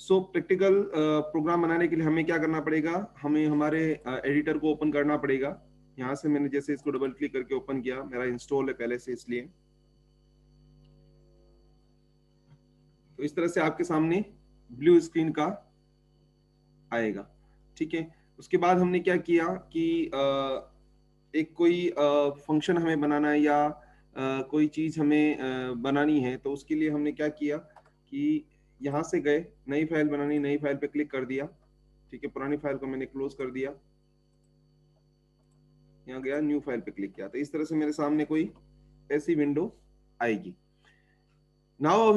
सो practical programme बनाने के लिए हमें क्या करना पड़ेगा, हमें हमारे एडिटर को ओपन करना पड़ेगा। यहाँ से मैंने जैसे इसको डबल क्लिक करके ओपन किया, मेरा इंस्टॉल है पहले से, इसलिए तो इस तरह से आपके सामने ब्लू स्क्रीन का आएगा। ठीक है, उसके बाद हमने क्या किया कि एक कोई फंक्शन हमें बनाना है या कोई चीज हमें बनानी है, तो उसके लिए हमने क्या किया कि यहाँ से गए, नई फाइल बनानी, नई फाइल पे क्लिक कर दिया। ठीक है, पुरानी फाइल को मैंने क्लोज कर दिया, यहाँ गया न्यू फाइल पे क्लिक किया, तो इस तरह से मेरे सामने कोई ऐसी विंडो आएगी। नाउ अब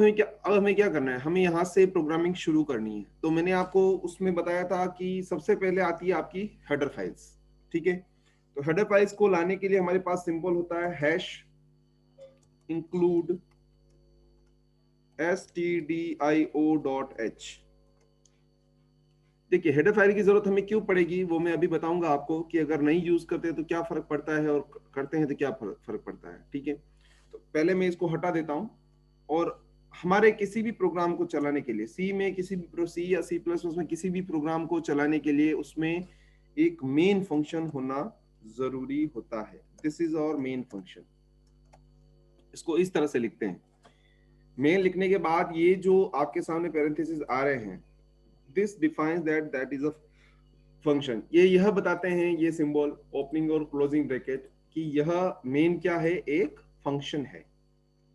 हमें क्या करना है, हमें यहाँ से प्रोग्रामिंग शुरू करनी है। तो मैंने आपको उसमें बताया था कि सबसे पहले आती है आपकी हेडर फाइल्स। ठीक है, तो हेडर फाइल्स को लाने के लिए हमारे पास सिंबल होता है हैश इंक्लूड stdio.h। देखिए, हेडर फाइल की जरूरत हमें क्यों पड़ेगी वो मैं अभी बताऊंगा आपको, कि अगर नहीं यूज करते हैं तो क्या फर्क पड़ता है और करते हैं तो क्या फर्क पड़ता है। ठीक है, तो पहले मैं इसको हटा देता हूं। और हमारे किसी भी प्रोग्राम को चलाने के लिए, सी में किसी भी सी या सी प्लस में किसी भी प्रोग्राम को चलाने के लिए उसमें एक मेन फंक्शन होना जरूरी होता है। This is our main function. इसको इस तरह से लिखते हैं। मेन लिखने के बाद ये जो आपके सामने पैरेंथेसिस आ रहे हैं, this defines that is a function. ये यह बताते हैं, ये सिंबल ओपनिंग और क्लोजिंग ब्रैकेट, कि यह मेन क्या है, एक फंक्शन है।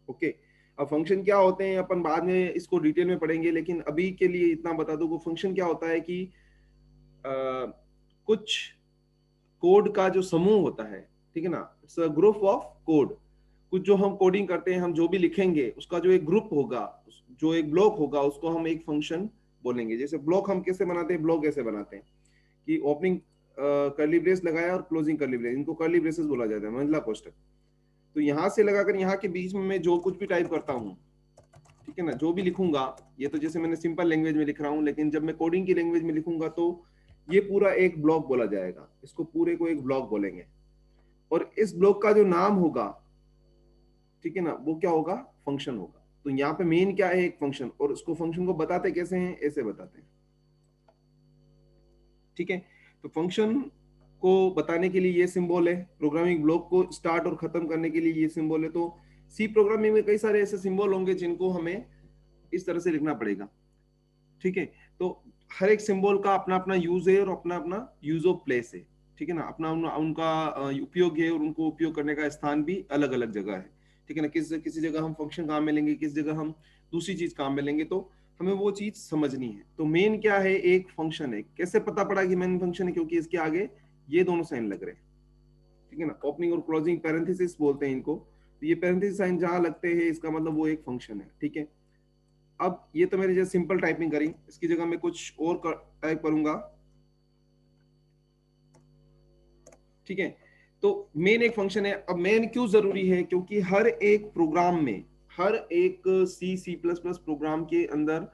ओके, अब फंक्शन क्या होते हैं अपन बाद में इसको डिटेल में पढ़ेंगे, लेकिन अभी के लिए इतना बता दूं कि फंक्शन क्या होता है कि कुछ कोड का जो समूह होता है, ठीक है ना, it's a group of code. कुछ जो हम कोडिंग करते हैं, हम जो भी लिखेंगे उसका जो एक ग्रुप होगा, जो एक ब्लॉक होगा, उसको हम एक फंक्शन बोलेंगे। जैसे ब्लॉक हम कैसे बनाते हैं, ब्लॉक ऐसे बनाते हैं कि ओपनिंग कर्ली ब्रेस लगाया और क्लोजिंग कर्ली ब्रेस, इनको कर्ली ब्रेसेस बोला जाता है, मंझला कोष्टक। तो यहाँ से लगाकर यहाँ के बीच में मैं जो कुछ भी टाइप करता हूँ, ठीक है ना, जो भी लिखूंगा, ये तो जैसे मैंने सिंपल लैंग्वेज में लिख रहा हूँ, लेकिन जब मैं कोडिंग की लैंग्वेज में लिखूंगा तो ये पूरा एक ब्लॉक बोला जाएगा। इसको पूरे को एक ब्लॉक बोलेंगे, और इस ब्लॉक का जो नाम होगा, ठीक है ना, वो क्या होगा, फंक्शन होगा। तो यहाँ पे मेन क्या है, एक फंक्शन, और उसको फंक्शन को बताते कैसे हैं, ऐसे बताते हैं। ठीक है, तो फंक्शन को बताने के लिए ये सिंबल है, प्रोग्रामिंग ब्लॉक को स्टार्ट और खत्म करने के लिए ये सिंबल है। तो सी प्रोग्रामिंग में कई सारे ऐसे सिंबल होंगे जिनको हमें इस तरह से लिखना पड़ेगा। ठीक है, तो हर एक सिंबल का अपना अपना यूज है और अपना अपना यूज ऑफ प्लेस है। ठीक है ना, अपना उनका उपयोग है, और उनको उपयोग करने का स्थान भी अलग अलग जगह है। ठीक है ना, किसी जगह हम फंक्शन काम में लेंगे, किस जगह हम दूसरी चीज काम में लेंगे, तो हमें वो चीज समझनी है। तो मेन क्या है, एक फंक्शन है। कैसे पता पड़ा कि मेन फंक्शन है, क्योंकि इसके आगे ये दोनों साइन लग रहे हैं। ठीक है ना, ओपनिंग और क्लोजिंग पैरेंथेसिस बोलते हैं इनको। तो ये पैरेंथेसिस साइन जहां लगते हैं, इसका मतलब वो एक फंक्शन है। ठीक है, अब ये तो मैंने जैसे सिंपल टाइपिंग करी, इसकी जगह मैं कुछ और टाइप करूंगा। ठीक है, तो मेन एक फंक्शन है। अब मेन क्यों जरूरी है, क्योंकि हर एक प्रोग्राम में, हर एक सी सी प्लस प्लस प्रोग्राम के अंदर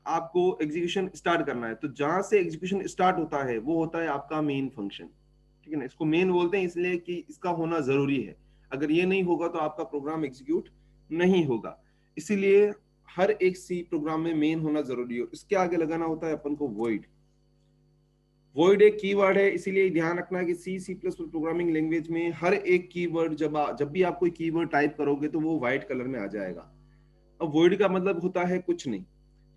आपको एग्जीक्यूशन स्टार्ट करना है, तो जहां से एग्जीक्यूशन स्टार्ट होता है वो होता है आपका मेन फंक्शन। ठीक है ना, इसको मेन बोलते हैं इसलिए कि इसका होना जरूरी है। अगर ये नहीं होगा तो आपका प्रोग्राम एग्जीक्यूट नहीं होगा। इसीलिए हर एक सी प्रोग्राम में मेन होना जरूरी है। इसके आगे लगाना होता है अपन को वॉइड। वॉइड एक कीवर्ड है, इसीलिए ध्यान रखना कि सी सी प्लस प्रोग्रामिंग लैंग्वेज में हर एक कीवर्ड, जब भी आप कोई कीवर्ड टाइप करोगे तो वो व्हाइट कलर में आ जाएगा। अब वॉइड का मतलब होता है कुछ नहीं।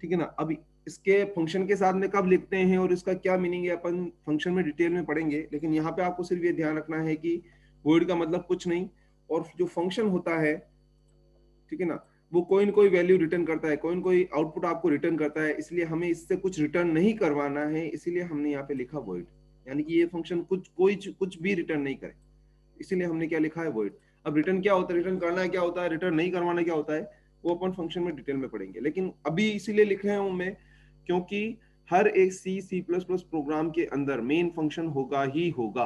ठीक है ना, अब इसके फंक्शन के साथ में कब लिखते हैं और इसका क्या मीनिंग है, अपन फंक्शन में डिटेल में पढ़ेंगे, लेकिन यहाँ पे आपको सिर्फ ये ध्यान रखना है कि वॉइड का मतलब कुछ नहीं, और जो फंक्शन होता है, ठीक है ना, वो कोई न कोई वैल्यू रिटर्न करता है, कोई न कोई आउटपुट आपको रिटर्न करता है। इसलिए हमें इससे कुछ रिटर्न नहीं करवाना है, इसीलिए हमने यहाँ पे लिखा वॉइड, यानी कि ये फंक्शन कुछ भी रिटर्न नहीं करे, इसीलिए हमने क्या लिखा है, वॉइड। अब रिटर्न क्या होता है, रिटर्न करना क्या होता है, रिटर्न नहीं करवाना क्या होता है, वो अपन फंक्शन में डिटेल में पढ़ेंगे। लेकिन अभी इसीलिए लिख रहे हूं मैं, क्योंकि हर एक सी सी प्लस प्लस प्रोग्राम के अंदर मेन फंक्शन होगा ही होगा,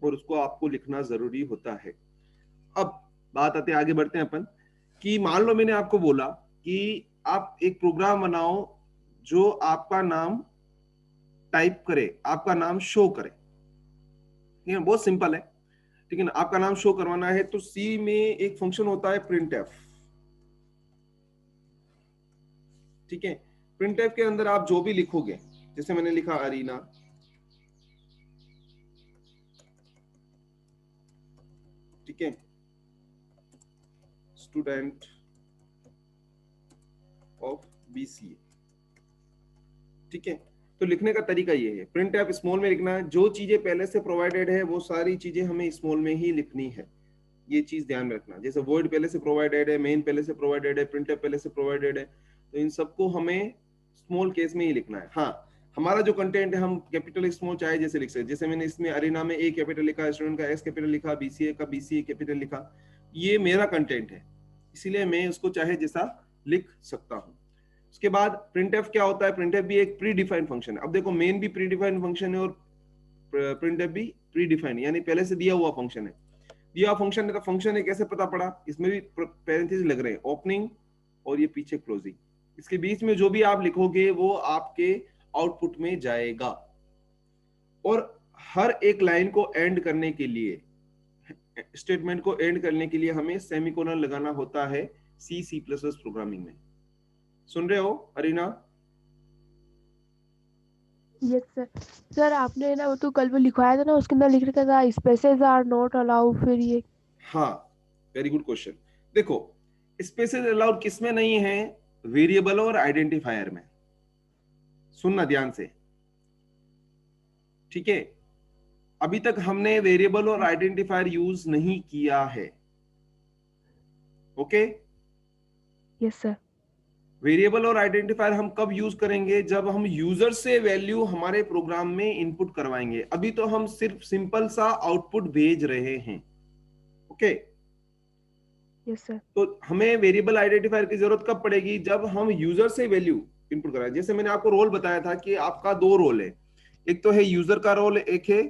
और उसको आपको लिखना जरूरी होता है। अब बात आते आगे बढ़ते हैं अपन, कि मान लो मैंने आपको बोला कि आप एक प्रोग्राम बनाओ जो आपका नाम टाइप करे, आपका नाम शो करे। ठीक है, बहुत सिंपल है। ठीक है ना, आपका नाम शो करवाना है, तो सी में एक फंक्शन होता है प्रिंट एफ। ठीक है, प्रिंटफ के अंदर आप जो भी लिखोगे, जैसे मैंने लिखा अरीना, ठीक है, स्टूडेंट ऑफ बीसीए, ठीक है। तो लिखने का तरीका ये है, प्रिंट एफ स्मॉल में लिखना है, जो चीजें पहले से प्रोवाइडेड है वो सारी चीजें हमें स्मॉल में ही लिखनी है, ये चीज ध्यान में रखना। जैसे वॉइड पहले से प्रोवाइडेड है, मेन पहले से प्रोवाइडेड है, प्रिंट एफ पहले से प्रोवाइडेड है, तो इन सबको हमें स्मॉल केस में ही लिखना है। हाँ, हमारा जो कंटेंट है हम कैपिटल स्मॉल चाहे जैसे लिख सकते, जैसे मैंने इसमें अरीना में ए कैपिटल लिखा, स्टूडेंट का एस कैपिटल लिखा, बीसीए का बीसीए कैपिटल लिखा, ये मेरा कंटेंट है, इसीलिए मैं उसको चाहे जैसा लिख सकता हूँ। उसके बाद प्रिंटफ क्या होता है, प्रिंटफ भी एक प्री डिफाइंड फंक्शन है। अब देखो मेन भी प्री डिफाइंड फंक्शन है और प्रिंटफ भी प्री डिफाइंड, यानी पहले से दिया हुआ फंक्शन है। दिया हुआ फंक्शन है तो फंक्शन है कैसे पता पड़ा, इसमें भी पैरेंथेसिस लग रहे हैं, ओपनिंग और ये पीछे क्लोजिंग, इसके बीच में जो भी आप लिखोगे वो आपके आउटपुट में जाएगा। और हर एक लाइन को एंड करने के लिए, स्टेटमेंट को एंड करने के लिए हमें सेमीकोलन लगाना होता है सी सी प्लस प्लस प्रोग्रामिंग में। सुन रहे हो अरीना? Yes sir. सर आपने ना वो तो कल वो लिखवाया था ना, उसके अंदर लिख रखा था स्पेसेस आर नॉट अलाउ, फिर ये। हाँ, वेरी गुड क्वेश्चन। देखो स्पेसेस अलाउड किस में नहीं है, वेरिएबल और आइडेंटिफायर में। सुनना ध्यान से, ठीक है। अभी तक हमने वेरिएबल और आइडेंटिफायर यूज नहीं किया है, ओके। Yes sir. वेरिएबल और आइडेंटिफायर हम कब यूज करेंगे, जब हम यूजर से वैल्यू हमारे प्रोग्राम में इनपुट करवाएंगे। अभी तो हम सिर्फ सिंपल सा आउटपुट भेज रहे हैं, ओके। Yes sir. तो हमें वेरिएबल आइडेंटिफायर की जरूरत कब पड़ेगी, जब हम यूजर से वैल्यू इनपुट कराएं। जैसे मैंने आपको रोल बताया था कि आपका दो रोल है, एक तो है यूजर का रोल, एक है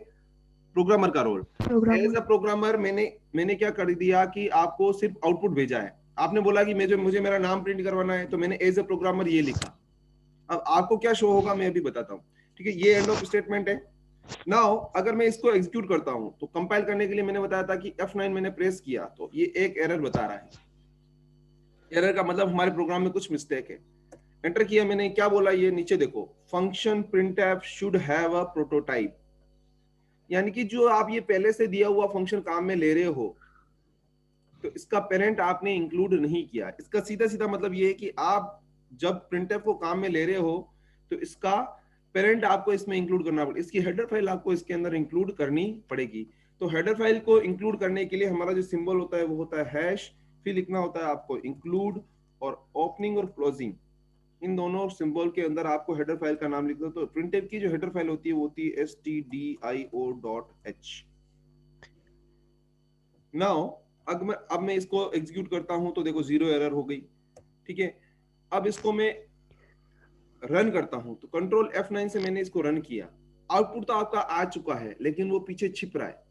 प्रोग्रामर का role. As programmer. A programmer मैंने क्या कर दिया कि आपको सिर्फ आउटपुट भेजा है। आपने बोला कि मुझे मेरा नाम प्रिंट करवाना है, तो मैंने एज अ प्रोग्रामर ये लिखा। अब आपको क्या शो होगा मैं अभी बताता हूँ, ठीक है। ये एंड ऑफ स्टेटमेंट है। नाउ अगर मैं इसको एग्जीक्यूट करता हूं तो कंपाइल करने के लिए मैंने बताया था कि F9 मैंने प्रेस किया तो ये एक एरर बता रहा है। एरर का मतलब हमारे प्रोग्राम में कुछ मिस्टेक है। एंटर किया मैंने, क्या बोला ये नीचे देखो, function printf should have a prototype, यानी कि जो आप ये पहले से दिया हुआ फंक्शन काम में ले रहे हो तो इसका पेरेंट आपने इंक्लूड नहीं किया। इसका सीधा सीधा मतलब ये है कि आप जब printf को काम में ले रहे हो तो इसका पेरेंट आपको इसमें इंक्लूड करना पड़ेगा, इसकी हेडर फाइल आपको इसके अंदर इंक्लूड करनी पड़ेगी। तो हेडर फाइल को इंक्लूड करने के लिए हमारा जो सिंबल होता है वो होता है हैश, फिर लिखना होता है आपको इंक्लूड, और ओपनिंग और क्लोजिंग, इन दोनों सिंबल के अंदर आपको हेडर फाइल का नाम लिख दो। तो प्रिंटफ की जो हेडर फाइल होती है वो होती है stdio.h। नाउ अब मैं इसको एग्जीक्यूट करता हूं तो देखो जीरो एरर हो गई, ठीक है। अब इसको मैं रन करता हूं तो कंट्रोल F9 से मैंने इसको रन किया, आउटपुट तो आपका आ चुका है लेकिन वो पीछे छिप रहा है।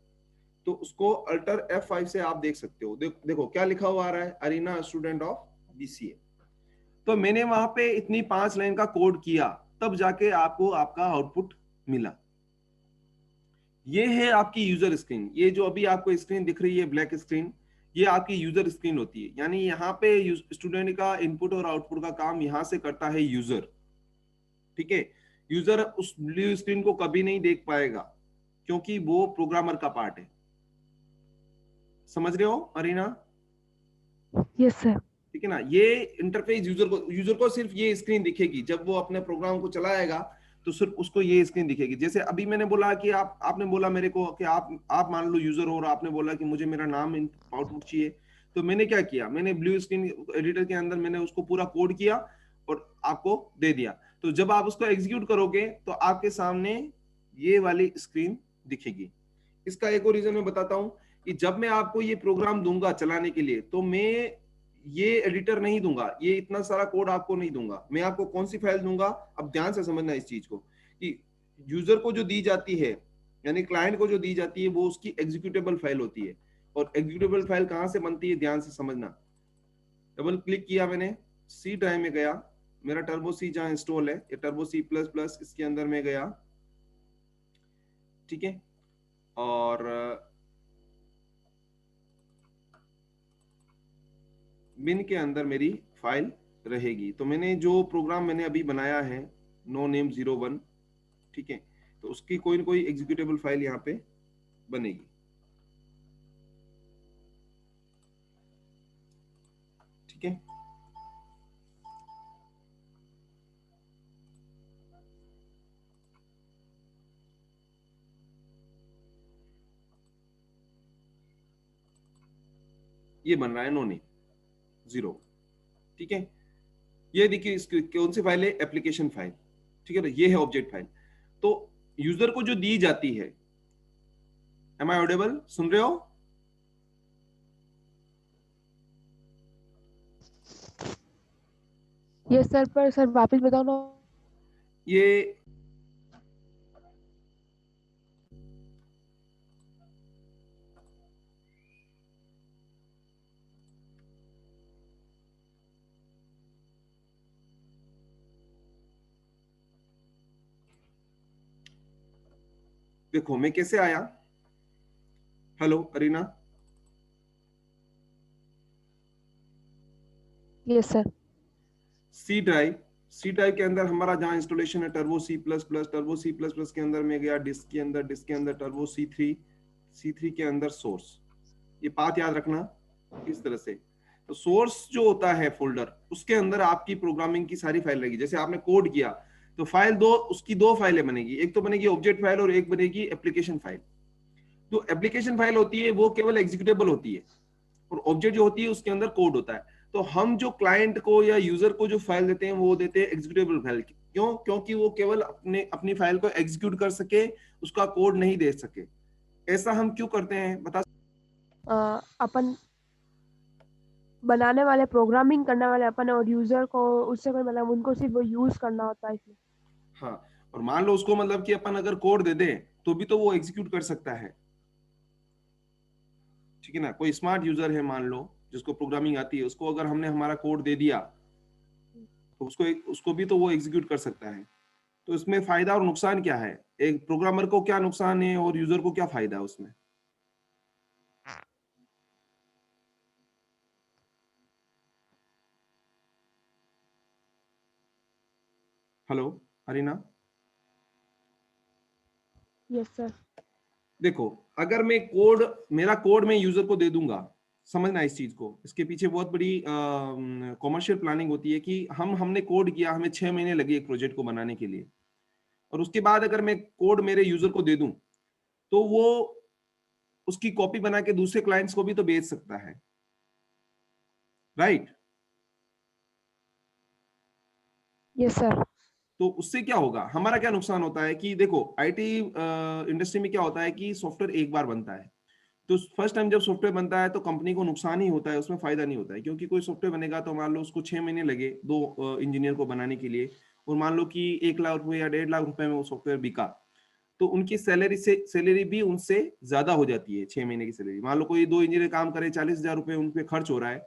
तो उसको अल्टर F5 से आप देख सकते हो। देखो क्या लिखा हुआ आ रहा है, अरीना स्टूडेंट ऑफ बीसीए। तो मैंने वहां पे इतनी 5 लाइन का कोड किया, तब जाके आपको आपका आउटपुट मिला। ये है आपकी यूजर स्क्रीन। ये जो अभी आपको स्क्रीन दिख रही है ब्लैक स्क्रीन, ये आपकी यूजर स्क्रीन होती है। यानी यहाँ पे स्टूडेंट का इनपुट और आउटपुट का काम यहाँ से करता है यूजर, ठीक है। यूजर उस ब्लू स्क्रीन को कभी नहीं देख पाएगा क्योंकि वो प्रोग्रामर का पार्ट है। समझ रहे हो अरीना? Yes sir. ठीक है ना। ये इंटरफेस यूजर को सिर्फ ये स्क्रीन दिखेगी, जब वो अपने प्रोग्राम को चलाएगा तो सिर्फ उसको ये स्क्रीन दिखेगी। जैसे अभी मैंने बोला कि आपने बोला मेरे को कि आप मान लो यूजर हो और आपने बोला कि मुझे मेरा नाम आउटपुट चाहिए, तो मैंने क्या किया, मैंने ब्लू स्क्रीन एडिटर के अंदर मैंने उसको पूरा कोड किया और आपको दे दिया। तो जब आप उसको एग्जीक्यूट करोगे तो आपके सामने ये वाली स्क्रीन दिखेगी। इसका एक और रीजन मैं बताता हूं कि जब मैं आपको ये प्रोग्राम दूंगा चलाने के लिए तो मैं ये एडिटर नहीं दूंगा, ये इतना सारा कोड आपको नहीं दूंगा। मैं आपको कौन सी फाइल दूंगा, अब ध्यान से समझना इस चीज को, कि यूजर को जो दी जाती है यानी क्लाइंट को जो दी जाती है वो उसकी एग्जीक्यूटेबल फाइल होती है। और एग्जीक्यूटेबल फाइल कहां से बनती है, ध्यान से समझना। डबल क्लिक किया मैंने, सी ड्राइव में गया, मेरा टर्बो सी जहां इंस्टॉल है, ये टर्बो सी प्लस प्लस, इसके अंदर में गया, ठीक है। और बिन के अंदर मेरी फाइल रहेगी। तो मैंने जो प्रोग्राम मैंने अभी बनाया है नो नेम 01, ठीक है, तो उसकी कोई ना कोई एग्जीक्यूटेबल फाइल यहाँ पे बनेगी, ठीक है। ये बन रहा है नो नेम 0, ठीक है। ये देखिए इसकी कौन सी फाइल है, एप्लीकेशन फाइल, ठीक है ना, ये है ऑब्जेक्ट फाइल। तो यूजर को जो दी जाती है, एम आई ऑडिबल, सुन रहे हो? यस सर, पर सर वापस बताओ ना। ये देखो मैं कैसे आया। Hello Arina. Yes sir. C drive के अंदर हमारा जहां इंस्टॉलेशन है turbo C plus plus, turbo C plus plus के अंदर में गया डिस्क के अंदर, डिस्क के अंदर टर्बो सी थ्री के अंदर सोर्स। ये बात याद रखना इस तरह से। तो सोर्स जो होता है फोल्डर, उसके अंदर आपकी प्रोग्रामिंग की सारी फाइल रहेगी। जैसे आपने कोड किया तो फाइल दो, उसकी दो फाइलें बनेगी, एक तो बनेगी ऑब्जेक्ट फाइल और एक बनेगी एप्लीकेशन फाइल। तो एप्लीकेशन फाइल होती है वो केवल एग्जीक्यूटेबल होती है, और ऑब्जेक्ट जो होती है उसके अंदर कोड होता है। तो हम जो क्लाइंट को या यूजर को जो फाइल देते हैं वो देते हैं एग्जीक्यूटेबल फाइल। क्यों? क्योंकि वो केवल अपनी फाइल को एग्जीक्यूट कर सके, उसका कोड नहीं दे सके। ऐसा हम क्यों करते हैं बता? अपन बनाने वाले, प्रोग्रामिंग करने वाले अपन, और यूजर को उससे कोई मतलब उनको सिर्फ वो यूज करना होता है इसलिए। हाँ, और मान लो उसको मतलब कि अपन अगर कोड दे दे तो भी तो वो एग्जीक्यूट कर सकता है, ठीक है ना। कोई स्मार्ट यूजर है मान लो जिसको प्रोग्रामिंग आती है, उसको अगर हमने हमारा कोड दे दिया तो उसको उसको भी तो वो एग्जीक्यूट कर सकता है। तो इसमें फायदा और नुकसान क्या है, एक प्रोग्रामर को क्या नुकसान है और यूजर को क्या फायदा है उसमें? Hello Arina. Yes sir. देखो, अगर मैं कोड, मेरा कोड मैं यूजर को दे दूंगा, समझना इस चीज को, इसके पीछे बहुत बड़ी कॉमर्शियल प्लानिंग होती है कि हमने कोड किया, हमें 6 महीने लगे एक प्रोजेक्ट को बनाने के लिए, और उसके बाद अगर मैं कोड मेरे यूजर को दे दूं तो वो उसकी कॉपी बना के दूसरे क्लाइंट्स को भी तो बेच सकता है, राइट? Yes sir. तो उससे क्या होगा, हमारा क्या नुकसान होता है कि देखो आईटी इंडस्ट्री में क्या होता है कि सॉफ्टवेयर एक बार बनता है। तो फर्स्ट टाइम जब सॉफ्टवेयर बनता है तो कंपनी को नुकसान ही होता है, उसमें फायदा नहीं होता है। क्योंकि कोई सॉफ्टवेयर बनेगा तो मान लो उसको 6 महीने लगे दो इंजीनियर को बनाने के लिए, और मान लो कि 1 लाख रुपए या 1.5 लाख रुपए में वो सॉफ्टवेयर बिका, तो उनकी सैलरी भी उनसे ज्यादा हो जाती है। 6 महीने की सैलरी, मान लो कोई दो इंजीनियर काम करे, 40,000 रुपए उन पे खर्च हो रहा है,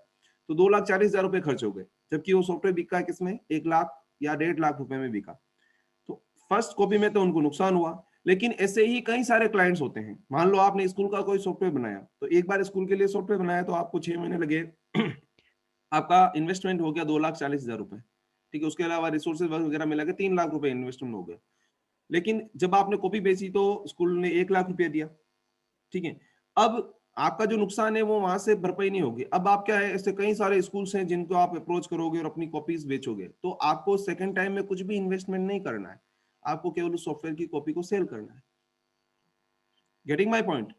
तो 2,40,000 रुपए खर्च हो गए, जबकि वो सॉफ्टवेयर बिका किसमें, 1 लाख या 1.5 लाख रुपए में बिका। तो फर्स्ट कॉपी में तो उनको नुकसान हुआ। लेकिन ऐसे ही कई सारे क्लाइंट्स होते हैं, मान लो आपने स्कूल का कोई सॉफ्टवेयर बनाया, तो एक बार स्कूल के लिए सॉफ्टवेयर बनाया तो आपको 6 महीने लगे आपका इन्वेस्टमेंट हो गया 2,40,000 रुपए, ठीक है। उसके अलावा रिसोर्सेज वगैरह मिला के 3 लाख रुपए इन्वेस्टमेंट हो गया। लेकिन जब आपने कॉपी बेची तो स्कूल ने 1 लाख रुपया दिया, ठीक है। अब आपका जो नुकसान है वो वहां से भरपाई नहीं होगी। अब आप क्या है, ऐसे कई सारे स्कूल्स हैं जिनको आप अप्रोच करोगे और अपनी कॉपीज बेचोगे, तो आपको सेकंड टाइम में कुछ भी इन्वेस्टमेंट नहीं करना है, आपको केवल उस सॉफ्टवेयर की कॉपी को सेल करना है। Getting my point?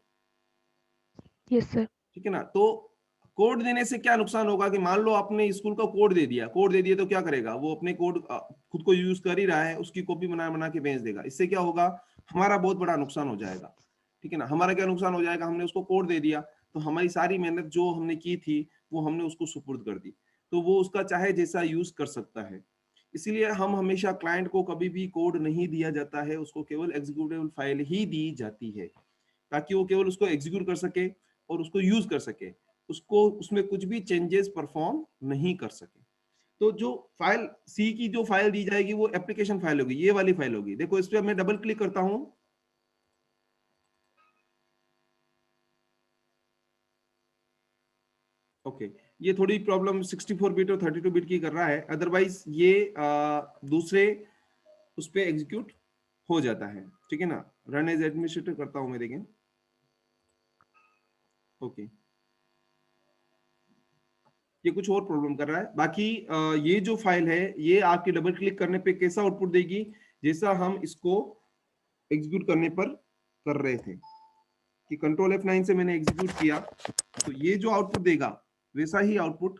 Yes sir. ठीक है ना। तो कोड देने से क्या नुकसान होगा कि मान लो आपने स्कूल का कोड दे दिया तो क्या करेगा वो, अपने कोड खुद को यूज कर ही रहा है, उसकी कॉपी बना बना के बेच देगा। इससे क्या होगा, हमारा बहुत बड़ा नुकसान हो जाएगा, ठीक है ना। हमारा क्या नुकसान हो जाएगा, हमने उसको कोड दे दिया तो हमारी सारी मेहनत जो हमने की थी वो हमने उसको सुपुर्द कर दी, तो वो उसका चाहे जैसा यूज कर सकता है। इसीलिए हम हमेशा क्लाइंट को कभी भी कोड नहीं दिया जाता है, उसको केवल एग्जीक्यूटेबल फाइल ही दी जाती है, ताकि वो केवल उसको एग्जीक्यूट कर सके और उसको यूज कर सके, उसको उसमें कुछ भी चेंजेस परफॉर्म नहीं कर सके। तो जो फाइल सी की जो फाइल दी जाएगी वो एप्लीकेशन फाइल होगी, ये वाली फाइल होगी। देखो इस पे मैं डबल क्लिक करता हूं, ओके। ये थोड़ी प्रॉब्लम 64 बिट और 32 बिट की कर रहा है, अदरवाइज ये दूसरे उस पे एग्जीक्यूट हो जाता है। ठीक है ना, रन एज एडमिनिस्ट्रेटर करता हूं मैं, देखें। ओके, ये कुछ और प्रॉब्लम कर रहा है। बाकी ये जो फाइल है ये आपके डबल क्लिक करने पे कैसा आउटपुट देगी, जैसा हम इसको एग्जीक्यूट करने पर कर रहे थे कि कंट्रोल F9 से मैंने एग्जीक्यूट किया, तो ये जो आउटपुट देगा वैसा ही आउटपुट